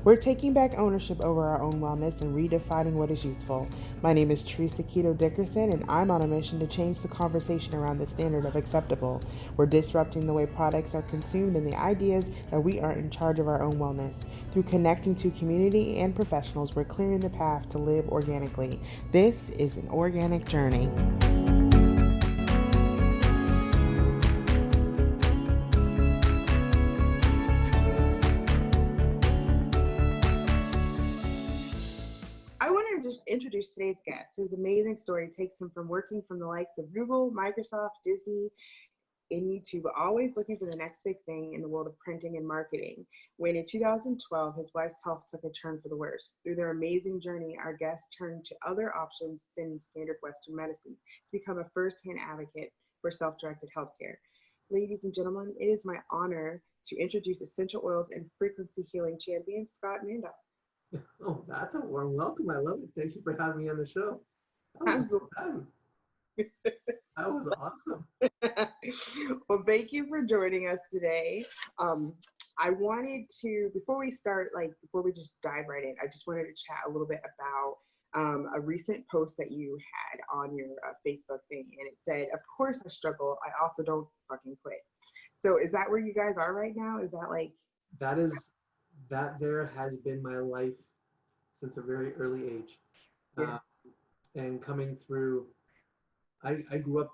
We're taking back ownership over our own wellness and redefining what is useful. My name is Teresa Keto Dickerson, and I'm on a mission to change the conversation around the standard of acceptable. We're disrupting the way products are consumed and the ideas that we are in charge of our own wellness. Through connecting to community and professionals, we're clearing the path to live organically. This is an organic journey. I want to just introduce today's guest. His amazing story takes him from working from the likes of Google, Microsoft, Disney, and YouTube, always looking for the next big thing in the world of printing and marketing. When in 2012, his wife's health took a turn for the worse. Through their amazing journey, our guest turned to other options than standard Western medicine to become a first-hand advocate for self-directed healthcare. Ladies and gentlemen, it is my honor to introduce essential oils and frequency healing champion, Scott Manduck. Oh, that's a warm welcome. I love it. Thank you for having me on the show. That was a Absolutely. good time. That was awesome. Well, thank you for joining us today. Um, I wanted to, before we start, before we just dive right in, I just wanted to chat a little bit about a recent post that you had on your Facebook thing. And it said, "Of course I struggle. I also don't fucking quit." So is that where you guys are right now? Is that like, That is, that there has been my life since a very early age. yeah, Uh, and coming through, I grew up,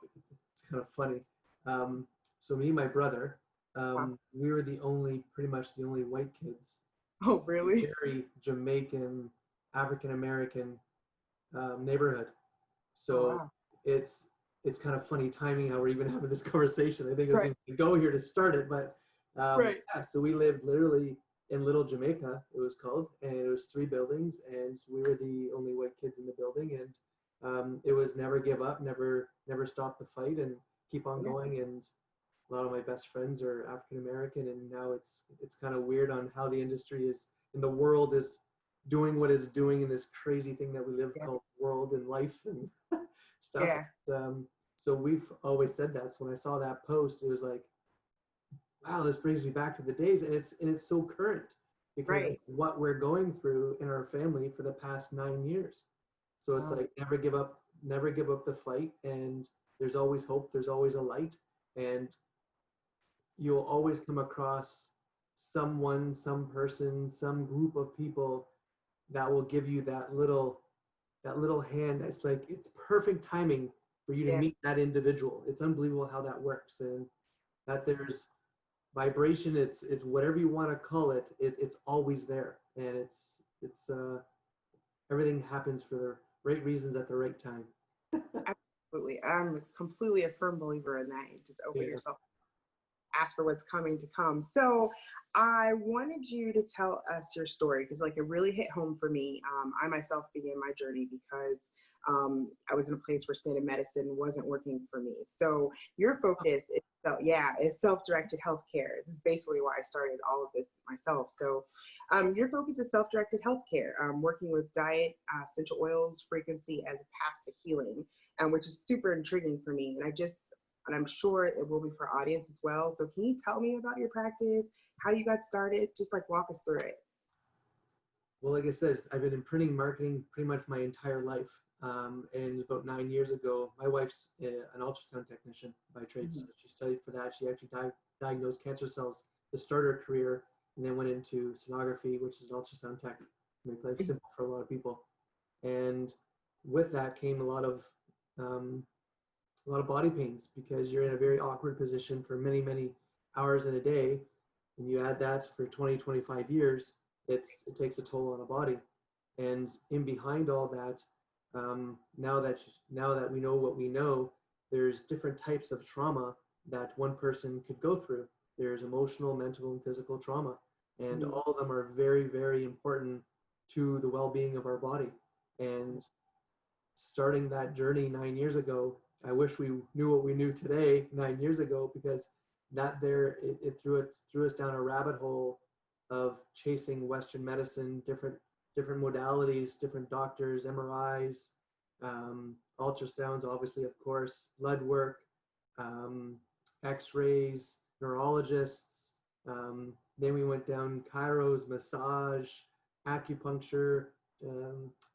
it's kind of funny. Um, so me and my brother, wow. we were pretty much the only white kids. Oh, really? Very Jamaican, African American neighborhood. Oh, So wow. it's it's kind of funny timing how we're even having this conversation. I think it was Right, even to go here to start it, but right. yeah. So we lived literally in Little Jamaica, it was called, and it was three buildings, and we were the only white kids in the building, and it was never give up, never stop the fight, and keep on Yeah, going. And a lot of my best friends are African American, and now it's kind of weird on how the industry is in the world is doing what it's doing in this crazy thing that we live yeah, called world and life and stuff. yeah, So we've always said that. So when I saw that post, it was like, wow, this brings me back to the days, and it's so current because of right. what we're going through in our family for the past 9 years. So it's Um, like never give up the fight, and there's always hope, there's always a light, and you'll always come across someone, some person, some group of people that will give you that little hand that's like it's perfect timing for you to yeah, meet that individual. It's unbelievable how that works, and that there's vibration, it's whatever you want to call it, it's always there, and it's everything happens for the right reasons at the right time. absolutely. I'm completely a firm believer in that. You just open Yeah. yourself, ask for what's coming to come. So I wanted you to tell us your story because like it really hit home for me. I myself began my journey because I was in a place where standard medicine wasn't working for me. So your focus is is self-directed healthcare. This is basically why I started all of this myself. So your focus is self-directed healthcare, working with diet, essential oils, frequency as a path to healing, which is super intriguing for me. And I'm sure it will be for our audience as well. So can you tell me about your practice, how you got started? Just like walk us through it. Well, like I said, I've been in printing marketing pretty much my entire life. And about 9 years ago, my wife's an ultrasound technician by trade. Mm-hmm. So she studied for that. She actually diagnosed cancer cells to start her career, and then went into sonography, which is an ultrasound tech, to make life simple for a lot of people. And with that came um, a lot of body pains because you're in a very awkward position for many, many hours in a day. And you add that for 20, 25 years, it takes a toll on a body. And in behind all that, now that we know what we know, there's different types of trauma that one person could go through. There's emotional, mental, and physical trauma, and Mm-hmm. all of them are very, very important to the well-being of our body. And starting that journey 9 years ago, I wish we knew what we knew today 9 years ago, because it threw us down a rabbit hole of chasing Western medicine, different modalities, different doctors, MRIs, ultrasounds, obviously, of course, blood work, um, X-rays, neurologists. Then we went down chiros, massage. acupuncture,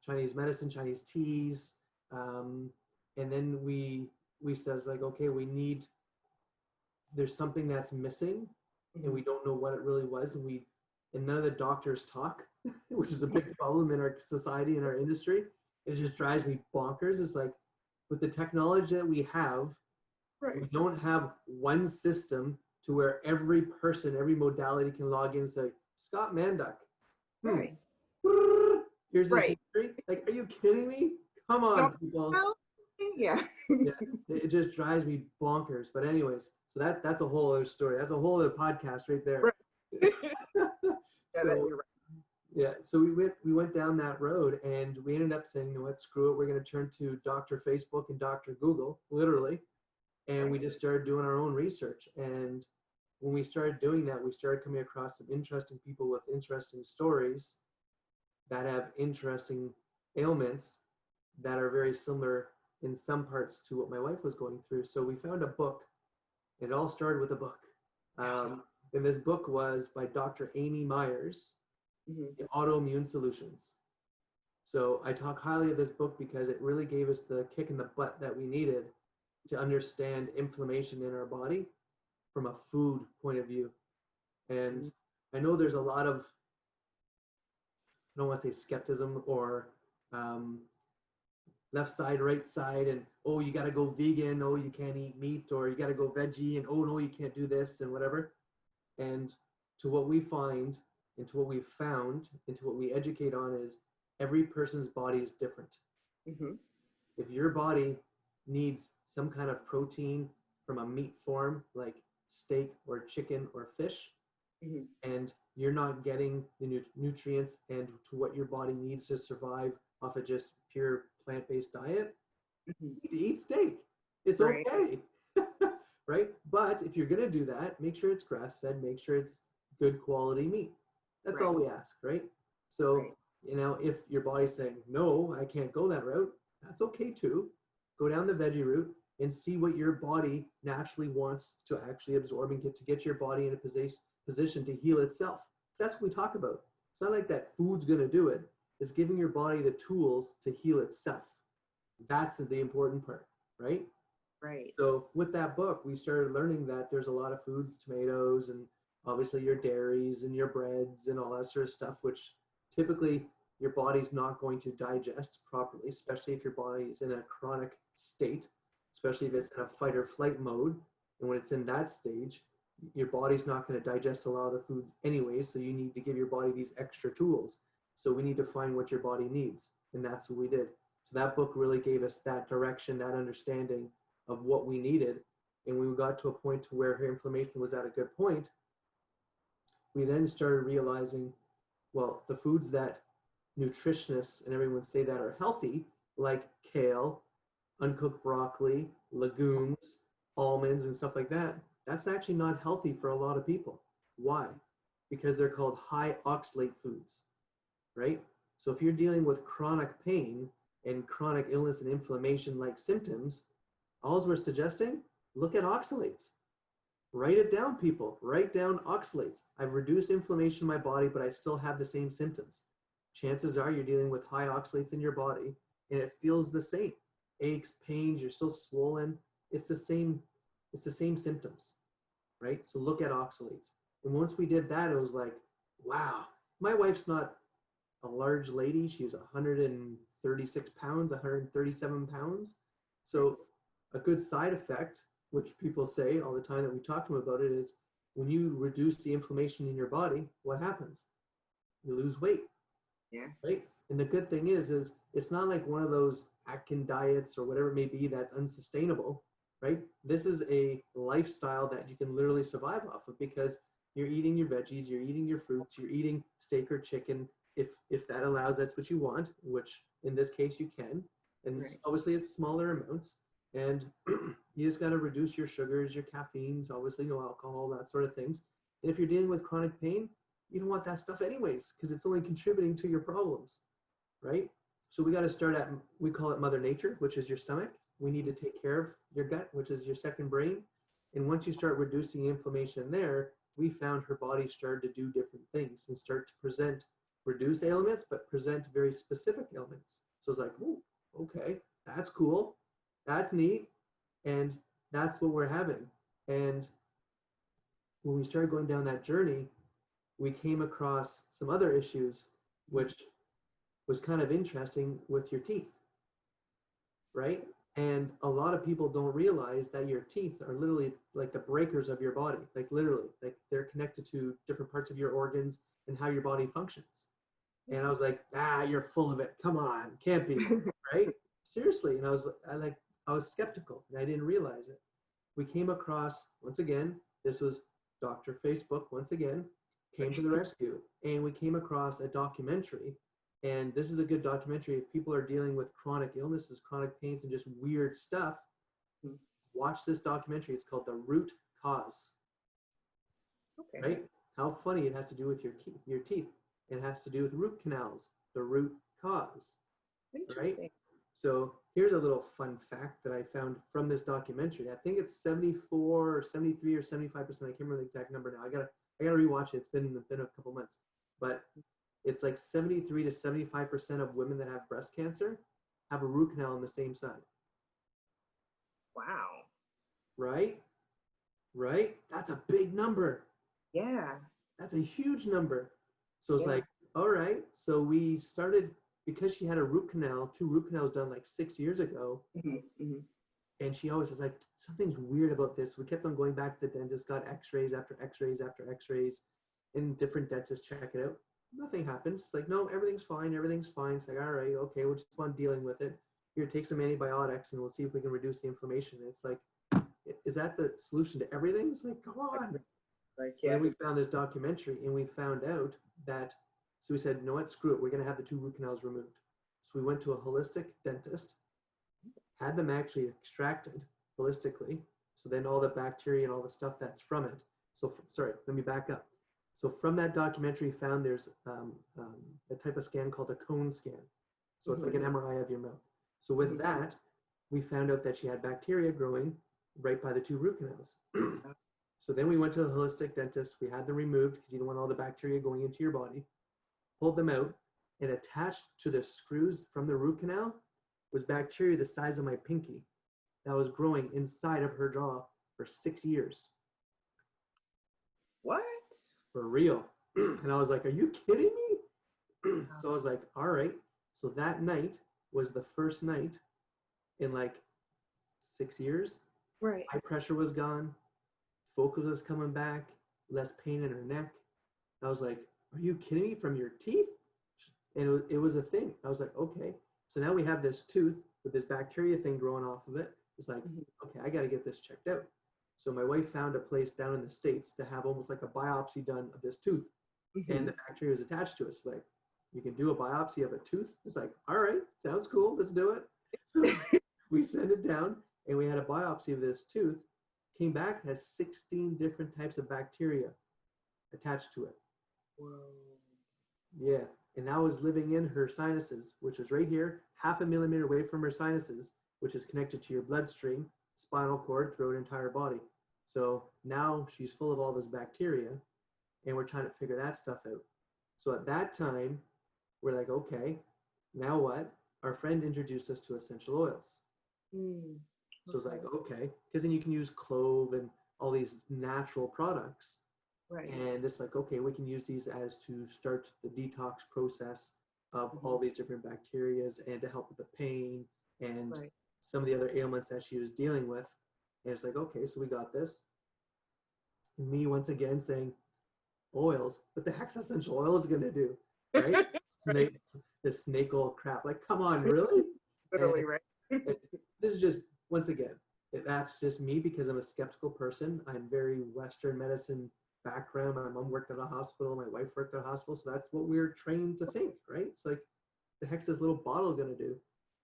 Chinese medicine, Chinese teas, um, and then we says like, okay, there's something that's missing, and we don't know what it really was, and none of the doctors talk, which is a big problem in our society and our industry. It just drives me bonkers. It's like, with the technology that we have, we Right. don't have one system to where every person, every modality can log in and say, Scott Manduck. Right. Here's his Right. history. Like, are you kidding me? Come on, Don't people. tell me. Yeah. Yeah, it just drives me bonkers. But anyways, so that's a whole other story. That's a whole other podcast right there. Right. Yeah, that So you're right. yeah, so we went down that road, and we ended up saying, you know what, screw it. We're going to turn to Dr. Facebook and Dr. Google, literally, and we Right. just started doing our own research. And when we started doing that, we started coming across some interesting people with interesting stories that have interesting ailments that are very similar in some parts to what my wife was going through. So we found a book. It all started with a book. Awesome. And this book was by Dr. Amy Myers, Mhm. Autoimmune Solutions. So I talk highly of this book because it really gave us the kick in the butt that we needed to understand inflammation in our body from a food point of view. And Mhm. I know there's a lot of, I don't want to say skepticism or um, left side, right side, and oh, you got to go vegan, oh, you can't eat meat, or you got to go veggie, and oh, no, you can't do this, and whatever. And to what we find, and to what we've found, and to what we educate on is every person's body is different. Mhm. If your body needs some kind of protein from a meat form, like steak or chicken or fish, Mhm. and you're not getting the nutrients and to what your body needs to survive off of just pure plant-based diet, Mhm. you need to eat steak. It's Right. okay. Right? But if you're going to do that, make sure it's grass-fed, make sure it's good quality meat. That's all Right. we ask, right? So, Right. if your body's saying, no, I can't go that route, that's okay too. Go down the veggie route and see what your body naturally wants to actually absorb and get your body in a position to heal itself. So that's what we talk about. It's not like that food's going to do it. It's giving your body the tools to heal itself. That's the important part, right? Right. So with that book, we started learning that there's a lot of foods, tomatoes, and obviously your dairies and your breads and all that sort of stuff, which typically your body's not going to digest properly, especially if your body is in a chronic state, especially if it's in a fight or flight mode. And when it's in that stage, your body's not going to digest a lot of the foods anyway. So you need to give your body these extra tools. So we need to find what your body needs. And that's what we did. So that book really gave us that direction, that understanding of what we needed. And when we got to a point to where her inflammation was at a good point, we then started realizing, well, the foods that nutritionists and everyone say that are healthy, like kale, uncooked broccoli, legumes, almonds, and stuff like that, that's actually not healthy for a lot of people. Why? Because they're called high oxalate foods, right? So if you're dealing with chronic pain and chronic illness and inflammation like symptoms, all we're suggesting, look at oxalates. Write it down, people. Write down oxalates. I've reduced inflammation in my body, but I still have the same symptoms. Chances are you're dealing with high oxalates in your body, and it feels the same. Aches, pains, you're still swollen. It's the same, it's the same symptoms, right? So look at oxalates. And once we did that, it was like, wow. My wife's not a large lady. She's 136 pounds, 137 pounds. So a good side effect, which people say all the time that we talk to them about it, is when you reduce the inflammation in your body, what happens? You lose weight, Yeah. right? And the good thing is it's not like one of those Atkins diets or whatever it may be that's unsustainable, right? This is a lifestyle that you can literally survive off of because you're eating your veggies, you're eating your fruits, you're eating steak or chicken, if that allows, that's what you want, which in this case you can. And Right. obviously it's smaller amounts. And you just got to reduce your sugars, your caffeines, obviously no alcohol, that sort of things. And if you're dealing with chronic pain, you don't want that stuff anyways, because it's only contributing to your problems, right? So we got to start at, we call it Mother Nature, which is your stomach. We need to take care of your gut, which is your second brain. And once you start reducing inflammation there, we found her body started to do different things and start to present reduce ailments, but present very specific ailments. So it's like, oh, okay, that's cool. That's neat. And that's what we're having. And when we started going down that journey, we came across some other issues, which was kind of interesting with your teeth, right? And a lot of people don't realize that your teeth are literally like the breakers of your body, like literally, like they're connected to different parts of your organs and how your body functions. And I was like, you're full of it. Come on, can't be, right? Seriously. And I was skeptical and I didn't realize it. We came across, once again, this was Dr. Facebook, once again, came to the rescue. And we came across a documentary. And this is a good documentary. If people are dealing with chronic illnesses, chronic pains, and just weird stuff, watch this documentary. It's called The Root Cause. Okay. Right? How funny it has to do with your teeth. It has to do with root canals, the root cause. Right? So here's a little fun fact that I found from this documentary. I think it's 74 or 73 or 75%. I can't remember the exact number now. I gotta rewatch it. It's been a couple months. But it's like 73 to 75% of women that have breast cancer have a root canal on the same side. Wow. Right? Right? That's a big number. Yeah. That's a huge number. So it's like, all right. So we started, because she had a root canal, 2 root canals done like 6 years ago. And she always was like, something's weird about this. We kept on going back to the dentist, got x-rays after x-rays after x-rays, and different dentists check it out. Nothing happened. It's like, no, everything's fine. Everything's fine. It's like, all right, okay, we'll just go on dealing with it. Here, take some antibiotics and we'll see if we can reduce the inflammation. And it's like, is that the solution to everything? It's like, come on. Like, So then we found this documentary and we found out that, so we said, you know what, screw it. We're going to have the 2 root canals removed. So we went to a holistic dentist, had them actually extracted holistically. So then all the bacteria and all the stuff that's from it. So, sorry, let me back up. So from that documentary, found there's a type of scan called a cone scan. So it's like an MRI of your mouth. So with that, we found out that she had bacteria growing right by the 2 root canals. So then we went to the holistic dentist. We had them removed because you don't want all the bacteria going into your body. Pulled them out, and attached to the screws from the root canal was bacteria the size of my pinky that was growing inside of her jaw for 6 years. What? For real. And I was like, are you kidding me? So I was like, all right. So that night was the first night in like 6 years. Right. My pressure was gone. Focus was coming back. Less pain in her neck. I was like, are you kidding me? From your teeth? And it was a thing. I was like, okay. So now we have this tooth with this bacteria thing growing off of it. It's like, okay, I got to get this checked out. So my wife found a place down in the States to have almost like a biopsy done of this tooth. And the bacteria was attached to it. It's like, you can do a biopsy of a tooth? It's like, all right, sounds cool. Let's do it. So we sent it down and we had a biopsy of this tooth. Came back, has 16 different types of bacteria attached to it. Whoa. Yeah. And that was living in her sinuses, which is right here, 0.5 millimeter away from her sinuses, which is connected to your bloodstream, spinal cord, throughout her entire body. So now she's full of all this bacteria, and we're trying to figure that stuff out. So at that time, we're like, okay, now what? Our friend introduced us to essential oils. So it's like, okay, because then you can use clove and all these natural products. Right. And it's like, okay, we can use these as to start the detox process of all these different bacterias and to help with the pain and some of the other ailments that she was dealing with. And it's like, okay, so we got this. And me once again saying, oils, what the heck's essential oil is going to do? Right? This snake oil crap. Like, come on, really? Literally, right? This is just, once again, that's just me because I'm a skeptical person. I'm very Western medicine background. My mom worked at a hospital. My wife worked at a hospital. So that's what we're trained to think, right? It's like, the heck's this little bottle going to do?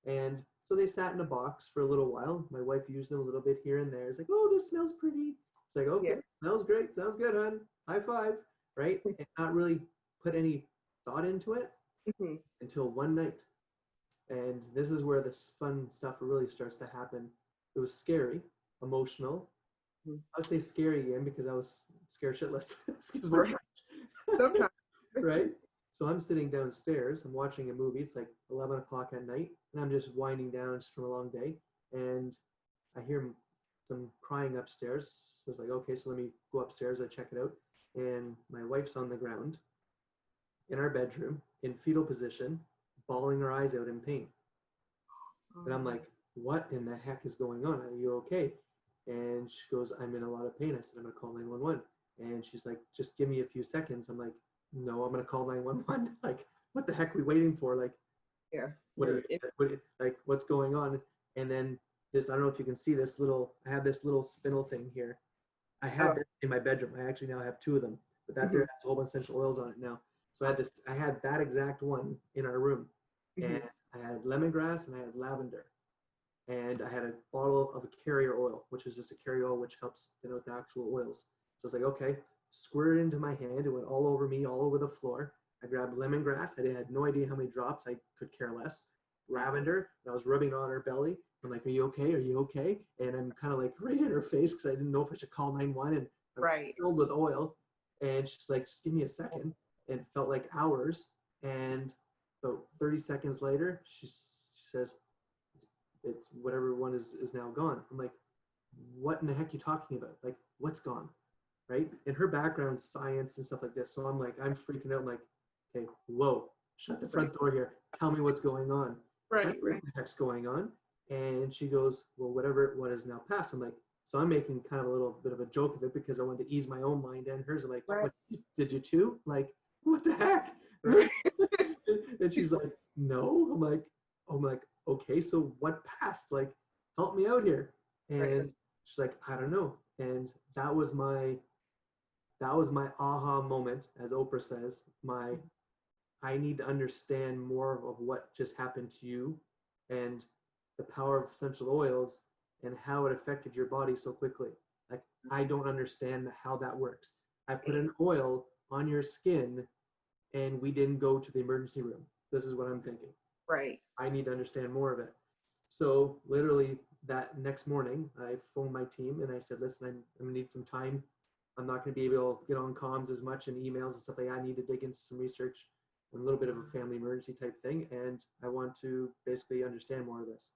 And so they sat in a box for a little while. My wife used them a little bit here and there. It's like, oh, this smells pretty. It's like, okay, smells great. Sounds good, hon. High five, right? And not really put any thought into it until one night. And this is where this fun stuff really starts to happen. It was scary, emotional. I would say scary again because I was scared shitless. Excuse my French. Sometimes. Right? So I'm sitting downstairs, I'm watching a movie, it's like 11 o'clock at night, and I'm just winding down just from a long day. And I hear some crying upstairs. So I was like, okay, so let me go upstairs. I check it out. And my wife's on the ground in our bedroom in fetal position, bawling her eyes out in pain. And I'm like, what in the heck is going on? Are you okay? And she goes, I'm in a lot of pain. I said, I'm going to call 911. And she's like, just give me a few seconds. I'm like, no, I'm going to call 911. Like, what the heck are we waiting for? Like, Yeah. like, what's going on? And then this, I don't know if you can see this little, I have this little spindle thing here. I had this in my bedroom. I actually now have two of them, but that there has a whole bunch of essential oils on it now. So I had that exact one in our room, and I had lemongrass and I had lavender, and I had a bottle of a carrier oil, which is just a carrier oil which helps denote the actual oils. So it's like, okay, squirt it into my hand. It went all over me, all over the floor. I grabbed lemongrass. I had no idea how many drops. I could care less. Lavender, and I was rubbing it on her belly. I'm like, are you okay? Are you okay? And I'm kind of like right in her face because I didn't know if I should call 911. And I'm filled with oil. And she's like, just give me a second. And it felt like hours. And about 30 seconds later, she says, it's whatever one is now gone. I'm like, what in the heck are you talking about? Like, what's gone? Right? And her background, science and stuff like this. So I'm like, I'm freaking out. I'm like, okay, whoa, shut the front door here. Tell me what's going on. What the heck's going on? And she goes, well, whatever what is now passed. I'm like, so I'm making kind of a little bit of a joke of it because I wanted to ease my own mind and hers. I'm like, what, did you too? Like, what the heck? Right? And she's like, no. I'm like, okay, so what passed? Like, help me out here. And she's like, I don't know. And that was my aha moment, as Oprah says. I need to understand more of what just happened to you and the power of essential oils and how it affected your body so quickly. Like, I don't understand how that works. I put an oil on your skin and we didn't go to the emergency room. This is what I'm thinking. Right. I need to understand more of it. So literally that next morning, I phoned my team and I said, listen, I'm going to need some time. I'm not going to be able to get on comms as much and emails and stuff like that. I need to dig into some research, a little bit of a family emergency type thing. And I want to basically understand more of this.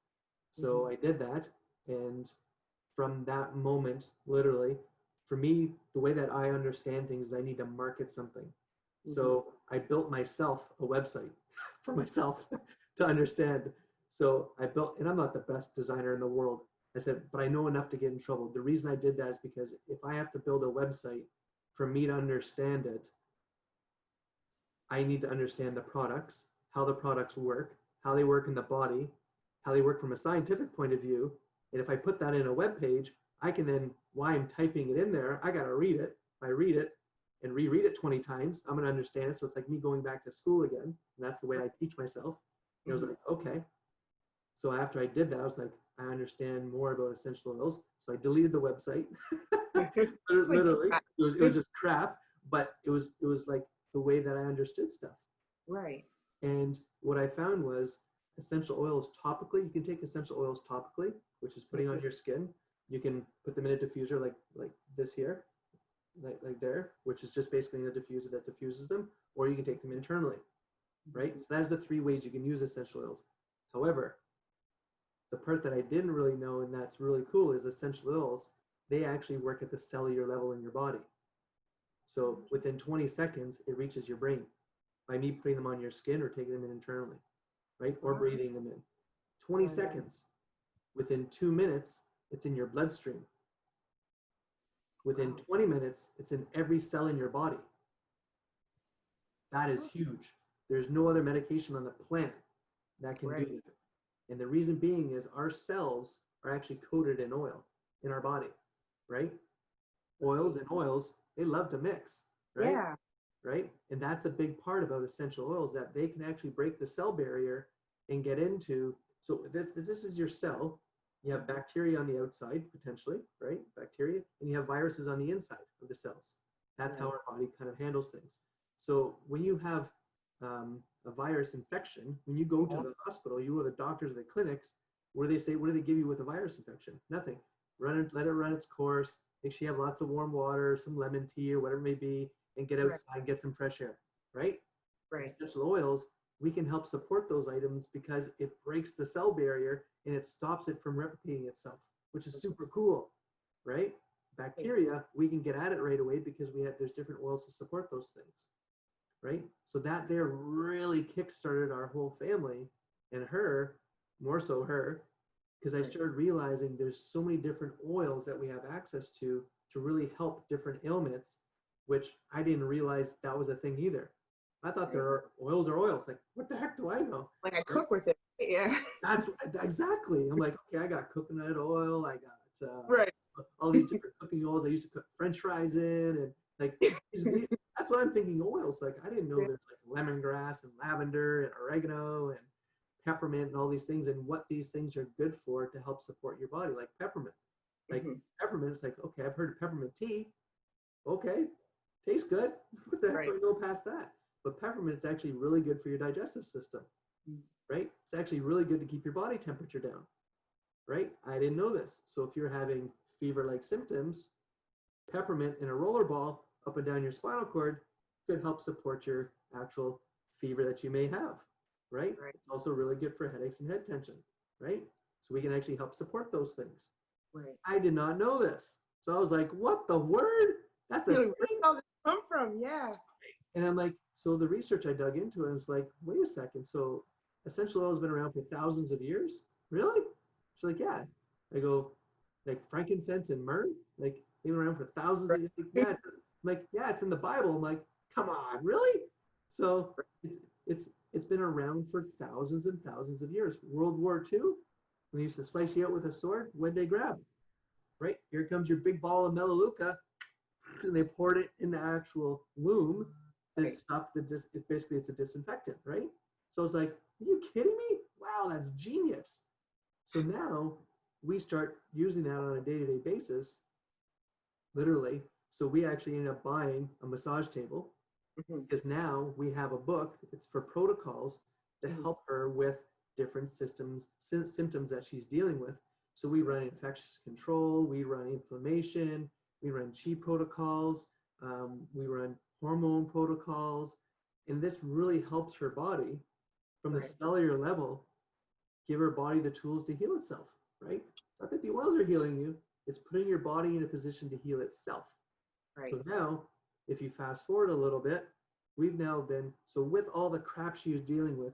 So I did that. And from that moment, literally, for me, the way that I understand things is I need to market something. So I built myself a website for myself to understand. So I built, and I'm not the best designer in the world. I said, but I know enough to get in trouble. The reason I did that is because if I have to build a website for me to understand it, I need to understand the products, how the products work, how they work in the body, how they work from a scientific point of view. And if I put that in a web page, I can then, while I'm typing it in there, I got to read it. If I read it and reread it 20 times, I'm going to understand it. So it's like me going back to school again. And that's the way I teach myself. And I was like, okay. So after I did that, I was like, I understand more about essential oils. So I deleted the website. Literally, it was just crap, but it was like the way that I understood stuff. Right. And what I found was essential oils topically. You can take essential oils topically, which is putting on your skin. You can put them in a diffuser like this here, like there, which is just basically a diffuser that diffuses them, or you can take them internally, right? So that's the three ways you can use essential oils. However, the part that I didn't really know, and that's really cool, is essential oils, they actually work at the cellular level in your body. So within 20 seconds, it reaches your brain by me putting them on your skin or taking them in internally, right? Or breathing them in. 20 seconds. Within 2 minutes, it's in your bloodstream. Within 20 minutes, it's in every cell in your body. That is huge. There's no other medication on the planet that can do that. And the reason being is our cells are actually coated in oil in our body, right? Oils and oils, they love to mix, right? Yeah. Right? And that's a big part about essential oils, that they can actually break the cell barrier and get into, so this is your cell. You have bacteria on the outside, potentially, right? Bacteria, and you have viruses on the inside of the cells. That's how our body kind of handles things. So when you have a virus infection, when you go to the hospital, you go to the doctors or the clinics, what do they say? What do they give you with a virus infection? Nothing. Let it run its course. Make sure you have lots of warm water, some lemon tea or whatever it may be, and get outside, get some fresh air, right? Right. essential oils, we can help support those items because it breaks the cell barrier and it stops it from replicating itself, which is super cool, right? Bacteria, we can get at it right away because there's different oils to support those things, right? So that there really kickstarted our whole family, and her, more so her, because I started realizing there's so many different oils that we have access to really help different ailments, which I didn't realize that was a thing either. I thought there are oils or oils. Like, what the heck do I know? Like I cook with it. Yeah. That's exactly. I'm like, okay, I got coconut oil. I got Right. all these different cooking oils. I used to cook French fries in, and like that's what I'm thinking oils. Like I didn't know there's like lemongrass and lavender and oregano and peppermint and all these things, and what these things are good for to help support your body. Like peppermint. Like peppermint, it's like, okay, I've heard of peppermint tea. Okay, tastes good. What the heck do I go past that? But peppermint is actually really good for your digestive system, right? It's actually really good to keep your body temperature down, right? I didn't know this. So if you're having fever-like symptoms, peppermint in a roller ball up and down your spinal cord could help support your actual fever that you may have, right? It's also really good for headaches and head tension, right? So we can actually help support those things. Right. I did not know this. So I was like, what the word? That's a Really, thing? where did all this come from? Yeah. And I'm like, so the research I dug into it, I was like, wait a second. So essential oil has been around for thousands of years? Really? She's like, yeah. I go, like frankincense and myrrh? Like they've been around for thousands of years? Like, yeah. I'm like, yeah, it's in the Bible. I'm like, come on, really? So it's been around for thousands and thousands of years. World War II, when they used to slice you out with a sword, what'd they grab? Right? Here comes your big ball of melaleuca. And they poured it in the actual womb to stop basically it's a disinfectant, right? So it's like, are you kidding me? Wow, that's genius. So now we start using that on a day-to-day basis, literally. So we actually end up buying a massage table because now we have a book. It's for protocols to help her with different symptoms that she's dealing with. So we run infectious control, we run inflammation, we run chi protocols, we run hormone protocols, and this really helps her body from the cellular level, give her body the tools to heal itself, right? It's not that the oils are healing you, it's putting your body in a position to heal itself. So now, if you fast forward a little bit, we've now been, so with all the crap she was dealing with,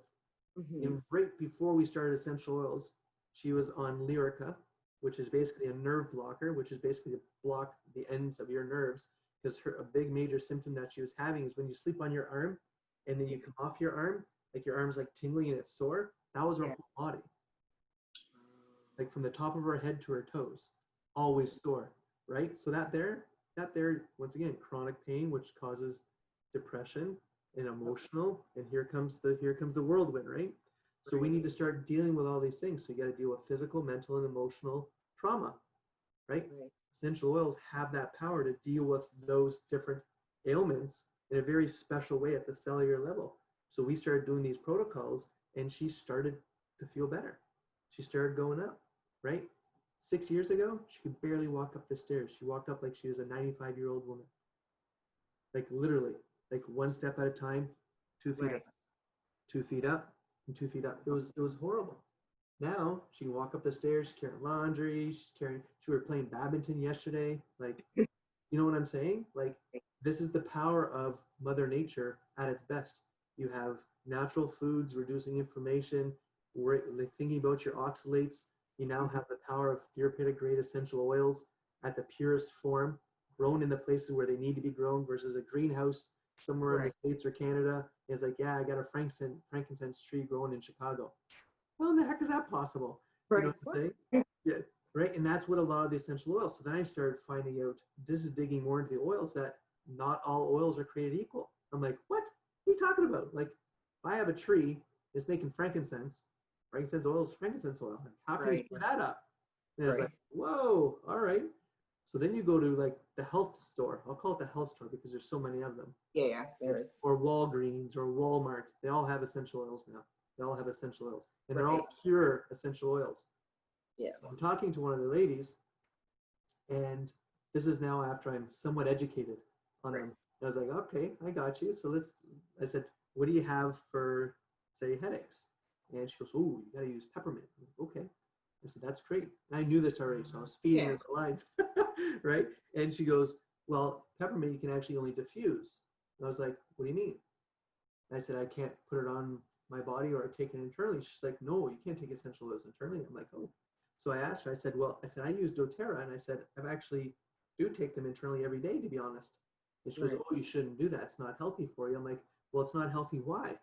and right before we started essential oils, she was on Lyrica, which is basically a nerve blocker, which is basically to block the ends of your nerves. Because a big major symptom that she was having is when you sleep on your arm and then you come off your arm, like your arm's like tingling and it's sore. That was her whole body. Like from the top of her head to her toes, always sore, right? So that there, once again, chronic pain, which causes depression and emotional, and here comes the whirlwind, right? So we need to start dealing with all these things. So you got to deal with physical, mental, and emotional trauma, right? Essential oils have that power to deal with those different ailments in a very special way at the cellular level. So we started doing these protocols, and she started to feel better. She started going up, right? 6 years ago, she could barely walk up the stairs. She walked up like she was a 95-year-old woman. Like literally, like one step at a time, 2 feet up, 2 feet up, and 2 feet up. It was horrible. Now she can walk up the stairs, she's carrying laundry, she were playing badminton yesterday. Like, you know what I'm saying? Like, this is the power of Mother Nature at its best. You have natural foods reducing inflammation, thinking about your oxalates. You now have the power of therapeutic grade essential oils at the purest form, grown in the places where they need to be grown versus a greenhouse somewhere in the States or Canada. It's like, yeah, I got a frankincense tree growing in Chicago. How in the heck is that possible? You know what I'm saying? Yeah, right. And that's what a lot of the essential oils. So then I started finding out, this is digging more into the oils, that not all oils are created equal. I'm like, what are you talking about? Like, if I have a tree that's making frankincense oil is frankincense oil. Like, how can you screw that up? And it's like, whoa, all right. So then you go to like the health store. I'll call it the health store because there's so many of them. Yeah, there is. Or Walgreens or Walmart. They all have essential oils now. They all have essential oils. And they're all pure essential oils. Yeah. So I'm talking to one of the ladies, and this is now after I'm somewhat educated on them. And I was like, okay, I got you. So I said, what do you have for, say, headaches? And she goes, oh, you got to use peppermint. Okay. I said, that's great. And I knew this already, so I was feeding her the lines, right? And she goes, well, peppermint you can actually only diffuse. And I was like, what do you mean? And I said, I can't put it on my body or take it internally. She's like, no, you can't take essential oils internally. I'm like, oh. So I asked her, I said, I use doTERRA. And I said, I've actually do take them internally every day, to be honest. And she goes, oh, you shouldn't do that. It's not healthy for you. I'm like, well, it's not healthy. Why?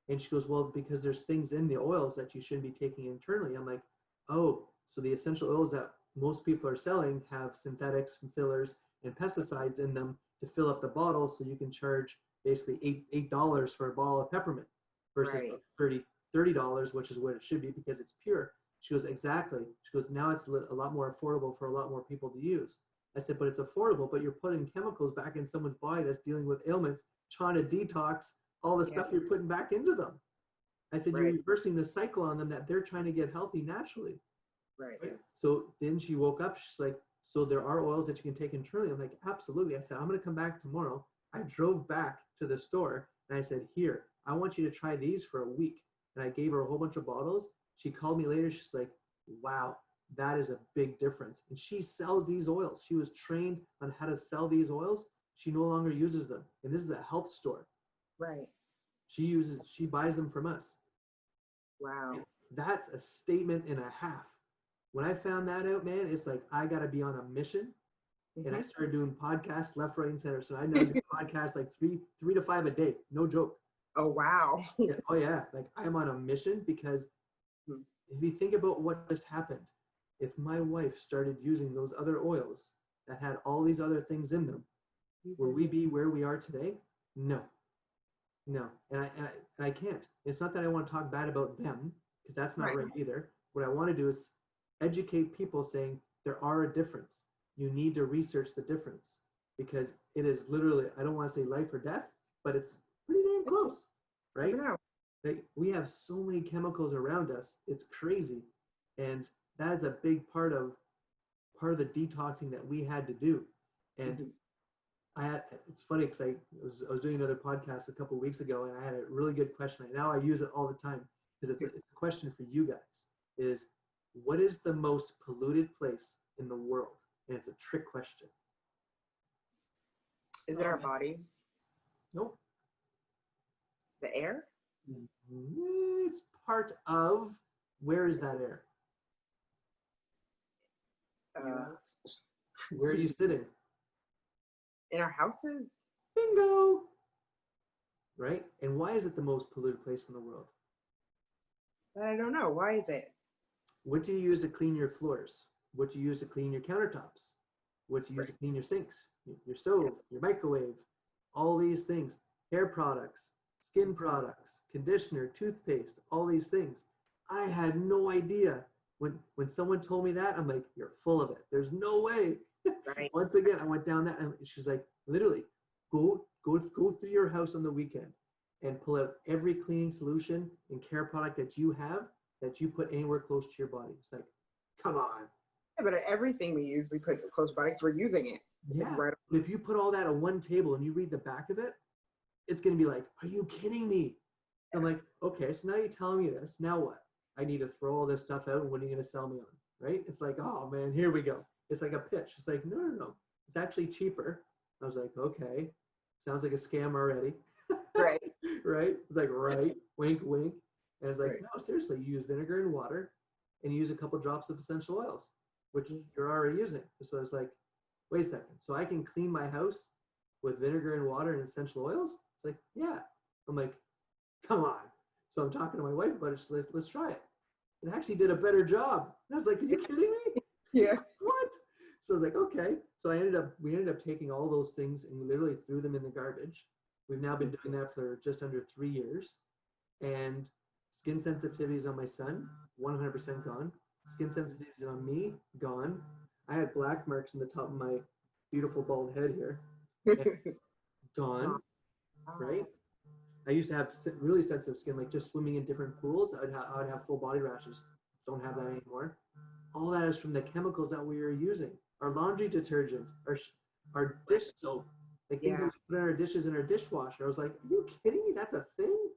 And she goes, well, because there's things in the oils that you shouldn't be taking internally. I'm like, oh, so the essential oils that most people are selling have synthetics and fillers and pesticides in them to fill up the bottle, so you can charge basically $8 for a bottle of peppermint versus $30, which is what it should be because it's pure. She goes, exactly. She goes, now it's a lot more affordable for a lot more people to use. I said, but it's affordable, but you're putting chemicals back in someone's body that's dealing with ailments, trying to detox all the stuff you're putting back into them. I said, you're reversing the cycle on them that they're trying to get healthy naturally. Right. So then she woke up, she's like, so there are oils that you can take internally. I'm like, absolutely. I said, I'm going to come back tomorrow. I drove back to the store and I said, here, I want you to try these for a week. And I gave her a whole bunch of bottles. She called me later. She's like, wow, that is a big difference. And she sells these oils. She was trained on how to sell these oils. She no longer uses them. And this is a health store. Right. She buys them from us. Wow. That's a statement and a half. When I found that out, man, it's like, I got to be on a mission. And I started doing podcasts left, right, and center. So I now do podcasts like three to five a day. No joke. Oh, wow. Yeah, oh, yeah. Like I'm on a mission because if you think about what just happened, if my wife started using those other oils that had all these other things in them, will we be where we are today? No. And I can't. It's not that I want to talk bad about them, because that's not right either. What I want to do is educate people saying there are a difference. You need to research the difference because it is literally, I don't want to say life or death, but it's pretty damn close, right? Like, we have so many chemicals around us. It's crazy. And that's a big part of the detoxing that we had to do. And it's funny because I was doing another podcast a couple of weeks ago and I had a really good question. Now I use it all the time because it's a question for you guys is, what is the most polluted place in the world? And it's a trick question. Is it our bodies? Nope. The air? It's part of, where is that air? Where are you sitting? In our houses? Bingo! Right? And why is it the most polluted place in the world? I don't know. Why is it? What do you use to clean your floors? What do you use to clean your countertops? What do you use to clean your sinks, your stove, your microwave? All these things. Hair products, skin products, conditioner, toothpaste, all these things. I had no idea. When someone told me that, I'm like, you're full of it. There's no way. Right. Once again, I went down that and she's like, literally, go through your house on the weekend and pull out every cleaning solution and care product that you have that you put anywhere close to your body. It's like, come on. Yeah, but everything we use, we put close by because we're using it. It's incredible. If you put all that on one table and you read the back of it, it's going to be like, are you kidding me? I'm like, okay, so now you're telling me this. Now what? I need to throw all this stuff out and what are you going to sell me on? Right? It's like, oh man, here we go. It's like a pitch. It's like, no. It's actually cheaper. I was like, okay. Sounds like a scam already. Right. Right? It's like, right. Wink, wink. And it's like, no, seriously, you use vinegar and water and you use a couple drops of essential oils, which you're already using. So it's like, wait a second. So I can clean my house with vinegar and water and essential oils? It's like, yeah. I'm like, come on. So I'm talking to my wife about it. She's like, let's try it. It actually did a better job. And I was like, are you kidding me? Yeah. Like, what? So I was like, okay. So we ended up taking all those things and we literally threw them in the garbage. We've now been doing that for just under 3 years. And skin sensitivities on my son, 100% gone. Skin sensitivities on me, gone. I had black marks in the top of my beautiful bald head here. Gone, right? I used to have really sensitive skin, like just swimming in different pools. I would have full body rashes. Don't have that anymore. All that is from the chemicals that we are using. Our laundry detergent, our dish soap Like things that Yeah. we put in our dishes in our dishwasher. I was like, are you kidding me? That's a thing?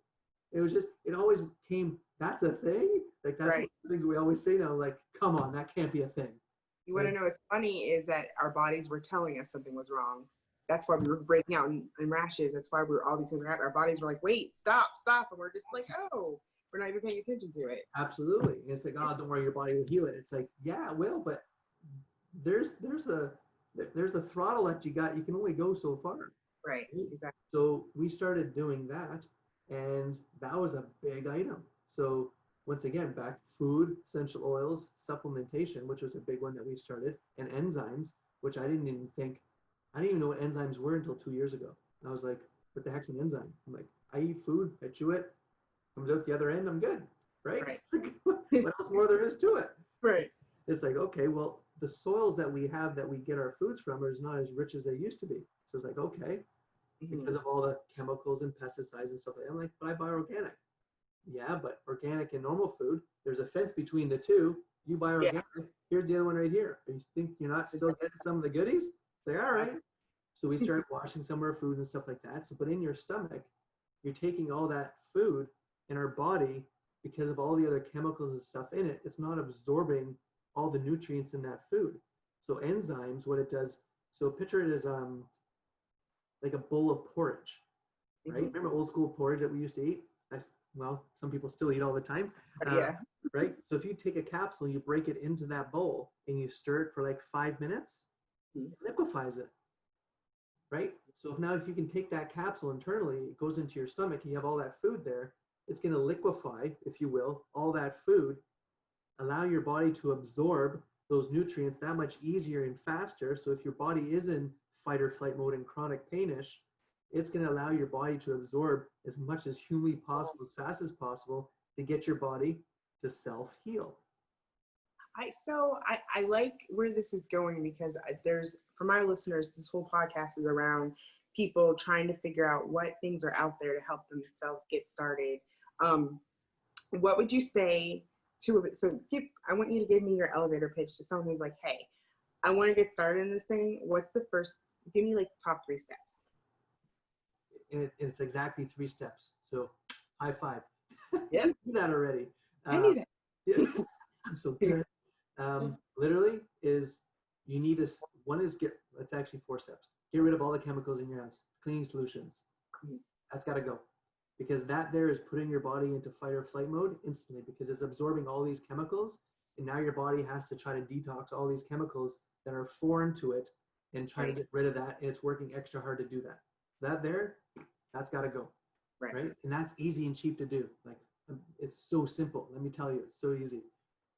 It was just, it always came, that's a thing? Like that's one Right. of the things we always say now, like, come on, that can't be a thing. You want to And know what's funny is that our bodies were telling us something was wrong. That's why we were breaking out in rashes. That's why we were all these things were happening. Our bodies were like, wait, stop, stop. And we're just like, oh, we're not even paying attention to it. absolutely. And it's like, oh, don't worry, your body will heal it. It's like, yeah, it will, but there's the throttle that you got. You can only go so far. Right. Exactly. So we started doing that, and that was a big item. So once again, back food, essential oils, supplementation, which was a big one that we started, and enzymes, which I didn't even know what enzymes were until 2 years ago. And I was like, what the heck's an enzyme? I'm like, I eat food, I chew it, comes out the other end, I'm good, right? Right. What else more there is to it? Right. It's like, okay, well, the soils that we have that we get our foods from is not as rich as they used to be. So it's like, okay, because of all the chemicals and pesticides and stuff like that. I'm like, but I buy organic. Yeah, but organic and normal food, there's a fence between the two. You buy organic, here's the other one right here. You think you're not still getting some of the goodies? Say, all right. So we started washing some of our food and stuff like that. So, but in your stomach, you're taking all that food in our body because of all the other chemicals and stuff in it. It's not absorbing all the nutrients in that food. So enzymes, what it does, so picture it as like a bowl of porridge, right? Remember old school porridge that we used to eat? Well, some people still eat all the time. Yeah. Right? So if you take a capsule, you break it into that bowl and you stir it for like 5 minutes, it liquefies it, right? So if you can take that capsule internally, it goes into your stomach, you have all that food there, it's going to liquefy, if you will, all that food, allow your body to absorb those nutrients that much easier and faster. So if your body is in fight or flight mode and chronic painish, it's going to allow your body to absorb as much as humanly possible, as fast as possible, to get your body to self-heal. I like where this is going because there's, for my listeners, this whole podcast is around people trying to figure out what things are out there to help themselves get started. What would you say to, I want you to give me your elevator pitch to someone who's like, hey, I want to get started in this thing. What's the first, give me like top 3 steps. And it's exactly 3 steps. So high five. Yeah. Do that already. I knew that. Yeah, I'm so good. Literally is you need to, it's actually 4 steps. Get rid of all the chemicals in your house. Cleaning solutions. That's got to go. Because that there is putting your body into fight or flight mode instantly because it's absorbing all these chemicals. And now your body has to try to detox all these chemicals that are foreign to it and try to get rid of that. And it's working extra hard to do that. That's got to go. Right. And that's easy and cheap to do. Like, it's so simple. Let me tell you, it's so easy.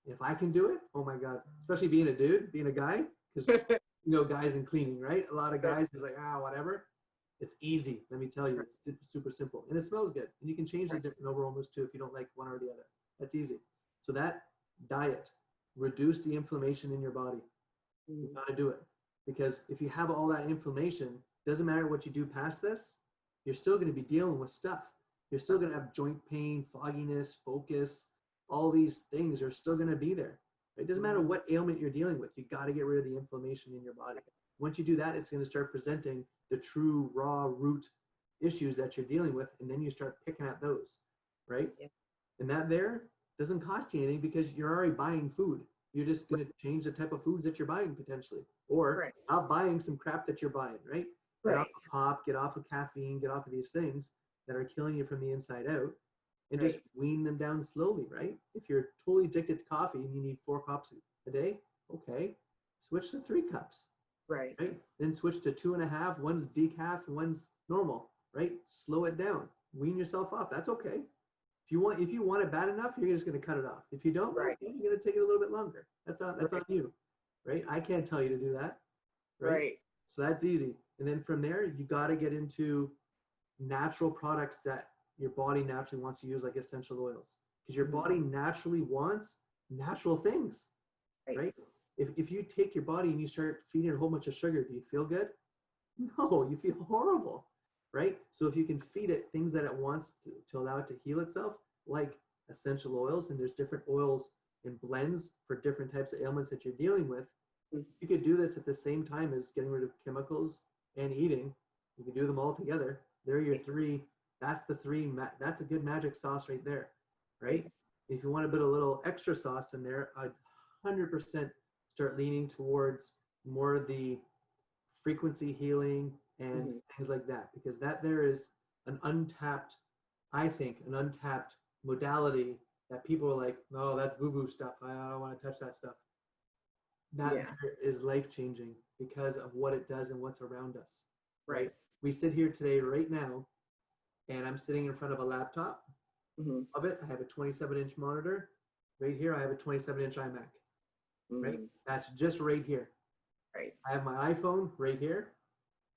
If I can do it, oh my God, especially being a dude, being a guy, because guys in cleaning, right? A lot of guys are like, whatever. It's easy. Let me tell you, it's super simple. And it smells good. And you can change the different aromas too if you don't like one or the other. That's easy. So that diet, reduce the inflammation in your body. You got to do it. Because if you have all that inflammation, doesn't matter what you do past this, you're still going to be dealing with stuff. You're still going to have joint pain, fogginess, focus, all these things are still going to be there. It doesn't matter what ailment you're dealing with. You got to get rid of the inflammation in your body. Once you do that, it's going to start presenting the true raw root issues that you're dealing with. And then you start picking at those, right? Yeah. And that there doesn't cost you anything because you're already buying food. You're just going to change the type of foods that you're buying potentially, or not buying some crap that you're buying, right? Get off of pop, get off of caffeine, get off of these things that are killing you from the inside out, and just wean them down slowly, right? If you're totally addicted to coffee and you need 4 cups a day, okay, switch to 3 cups, right? Then switch to 2.5, one's decaf and one's normal, right? Slow it down, wean yourself off. That's okay. If you want it bad enough, you're just going to cut it off. If you don't, you're going to take it a little bit longer. That's on you, right? I can't tell you to do that, right? So that's easy. And then from there, you got to get into natural products that your body naturally wants to use, like essential oils, because your body naturally wants natural things, right? If you take your body and you start feeding it a whole bunch of sugar, do you feel good? No, you feel horrible, right? So if you can feed it things that it wants to allow it to heal itself, like essential oils, and there's different oils and blends for different types of ailments that you're dealing with, you could do this at the same time as getting rid of chemicals and eating, You can do them all together. They're your three. That's the three. That's a good magic sauce right there, right? If you want to put a little extra sauce in there, I'd 100% start leaning towards more of the frequency healing and things like that, because that there is an untapped, I think, an untapped modality that people are like, no, that's woo-woo stuff. I don't want to touch that stuff. That is life-changing because of what it does and what's around us. Right. We sit here today right now, and I'm sitting in front of a laptop. Of it, I have a 27-inch monitor. Right here, I have a 27-inch iMac. Right? That's just right here. Right. I have my iPhone right here.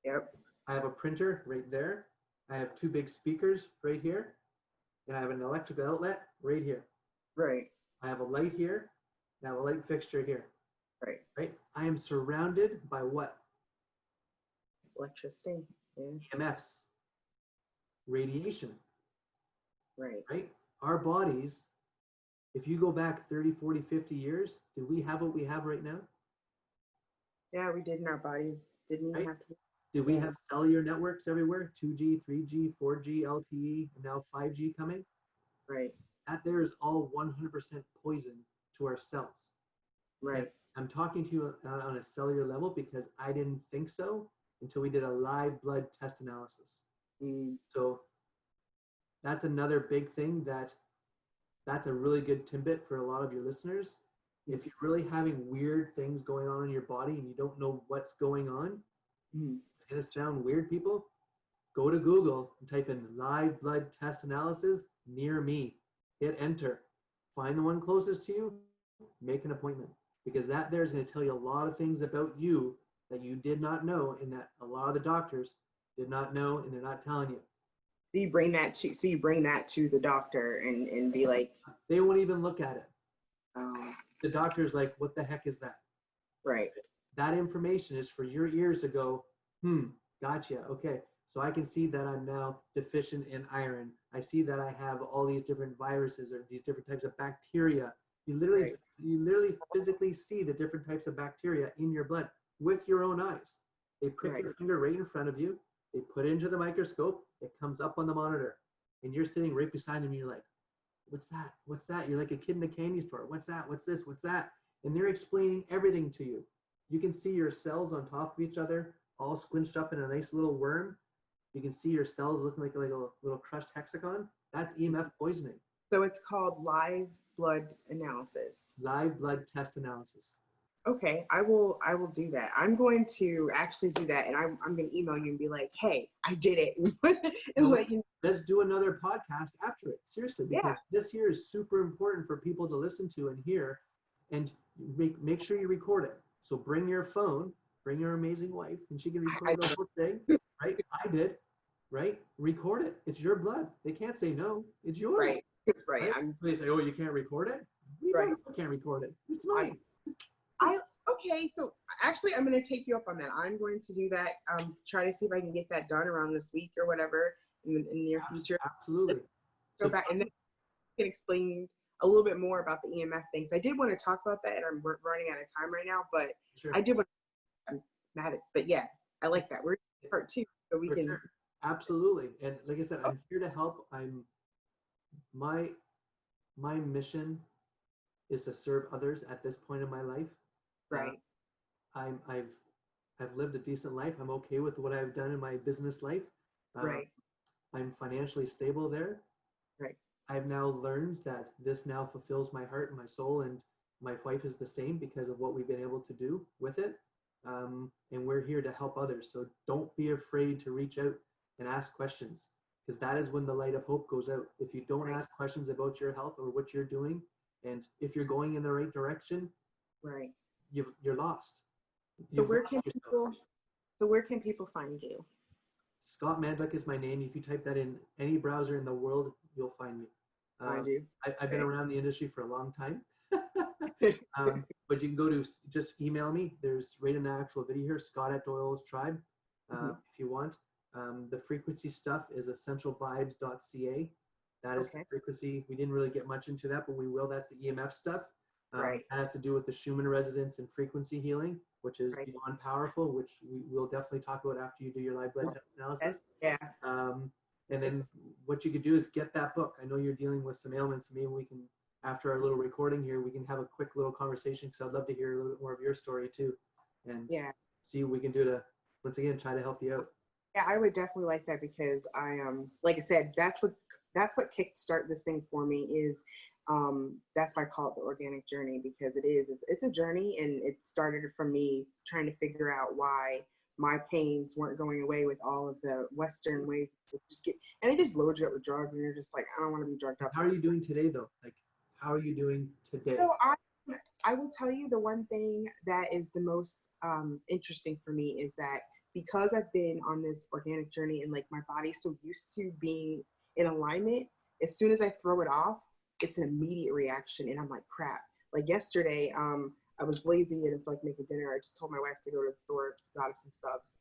Yep. I have a printer right there. I have two big speakers right here. And I have an electrical outlet right here. Right. I have a light here. And I have a light fixture here. Right. Right? I am surrounded by what? Electricity. Yeah. EMFs. Radiation. Right. Right? Our bodies, if you go back 30, 40, 50 years, did we have what we have right now? Yeah, we did in our bodies. Didn't even have to. Did we have cellular networks everywhere? 2G, 3G, 4G, LTE, and now 5G coming? Right. That there is all 100% poison to our cells. Right. And I'm talking to you on a cellular level because I didn't think so until we did a live blood test analysis. So that's another big thing that's a really good tidbit for a lot of your listeners. If you're really having weird things going on in your body and you don't know what's going on, it's going to sound weird, people. Go to Google and type in live blood test analysis near me. Hit enter. Find the one closest to you. Make an appointment. Because that there is going to tell you a lot of things about you that you did not know and that a lot of the doctors did not know and they're not telling you. So you bring that to the doctor and be like, they won't even look at it. The doctor's like, what the heck is that? Right. That information is for your ears to go, gotcha. Okay. So I can see that I'm now deficient in iron. I see that I have all these different viruses or these different types of bacteria. You literally physically see the different types of bacteria in your blood with your own eyes. They prick your finger right in front of you. They put it into the microscope. It comes up on the monitor. And you're sitting right beside them. And you're like, what's that? What's that? You're like a kid in a candy store. What's that? What's this? What's that? And they're explaining everything to you. You can see your cells on top of each other, all squinched up in a nice little worm. You can see your cells looking like a little crushed hexagon. That's EMF poisoning. So it's called live blood analysis. Live blood test analysis. Okay, I will do that. I'm going to actually do that, and I'm going to email you and be like, hey, I did it. And let you know. Let's do another podcast after it. Seriously, because this here is super important for people to listen to and hear, and make sure you record it. So bring your phone, bring your amazing wife, and she can record the whole thing, right? I did, right? Record it. It's your blood. They can't say no. It's yours. Right. They say, oh, you can't record it? We can't record it. It's mine. Okay, so actually I'm going to take you up on that. I'm going to do that. Try to see if I can get that done around this week or whatever in the near future. Absolutely. Go back and then I can explain a little bit more about the EMF things. I did want to talk about that, and I'm running out of time right now, but I did want to, I'm mad at, but yeah, I like that. We're in part 2, so we can. Sure. Absolutely. And like I said, I'm here to help. My mission is to serve others at this point in my life. Right. I've lived a decent life. I'm okay with what I've done in my business life. Right. I'm financially stable there. Right. I've now learned that this now fulfills my heart and my soul, and my wife is the same because of what we've been able to do with it. And we're here to help others. So don't be afraid to reach out and ask questions, because that is when the light of hope goes out. If you don't ask questions about your health or what you're doing, and if you're going in the right direction, you're lost. So where can people find you? Scott Manduck is my name. If you type that in any browser in the world, you'll find me. Find you. I've been around the industry for a long time. But you can go to, just email me. There's right in the actual video here, Scott@Doyle's Tribe, if you want. The frequency stuff is essentialvibes.ca. That is the frequency. We didn't really get much into that, but we will. That's the EMF stuff. Right. That has to do with the Schumann resonance and frequency healing, which is Right. beyond powerful, which we will definitely talk about after you do your live blood analysis. Yeah. And then what you could do is get that book. I know you're dealing with some ailments. Maybe we can, after our little recording here, we can have a quick little conversation, because I'd love to hear a little bit more of your story too, and Yeah. see what we can do to, once again, try to help you out. Yeah, I would definitely like that, because like I said, that's what kickstart this thing for me is, that's why I call it the organic journey, because it's a journey, and it started from me trying to figure out why my pains weren't going away with all of the Western ways to just get, and they just load you up with drugs, and you're just like, I don't want to be drugged up. How are you doing today, though? Like, how are you doing today? So I will tell you, the one thing that is the most interesting for me is that, because I've been on this organic journey, and like my body's so used to being in alignment, as soon as I throw it off, it's an immediate reaction, and I'm like, crap. Like yesterday, I was lazy and like making dinner. I just told my wife to go to the store, got us some subs.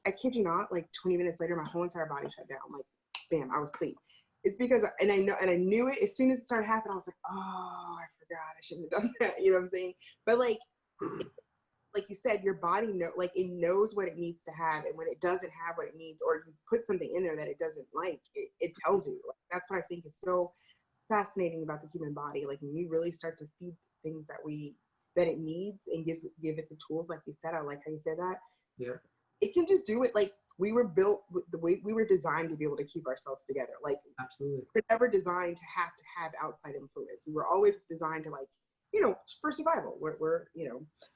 I kid you not, like 20 minutes later, my whole entire body shut down. Like, bam, I was asleep. It's because, and I knew it as soon as it started happening. I was like, oh, I forgot, I shouldn't have done that. You know what I'm saying? But like you said, your body like it knows what it needs to have, and when it doesn't have what it needs, or you put something in there that it doesn't like, it tells you. Like, that's what I think is so fascinating about the human body. Like, when we really start to feed things that it needs, and give it the tools, like you said. I like how you said that. Yeah. It can just do it. Like, we were built with the way we were designed to be able to keep ourselves together. Like, Absolutely. we're never designed to have outside influence. We were always designed to, like, for survival. We're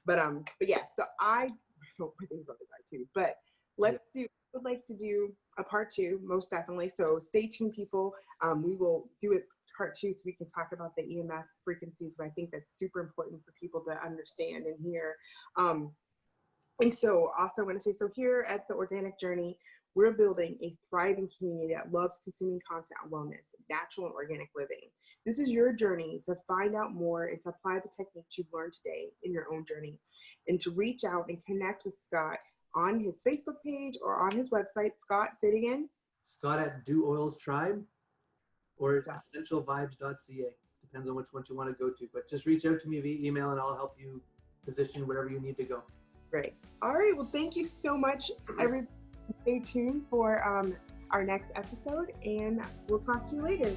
but yeah. So I feel things on the side too. But would like to do a part 2, most definitely. So stay tuned, people. We will do it part 2, so we can talk about the EMF frequencies. I think that's super important for people to understand and hear. And so also I want to say, so here at the Organic Journey, we're building a thriving community that loves consuming content on wellness, natural and organic living. This is your journey to find out more and to apply the techniques you've learned today in your own journey, and to reach out and connect with Scott on his Facebook page or on his website. Scott, say it again. Scott at Do Oils Tribe, or essentialvibes.ca. Depends on which one you want to go to. But just reach out to me via email, and I'll help you position wherever you need to go. Great. All right. Well, thank you so much, everybody. Stay tuned for our next episode, and we'll talk to you later.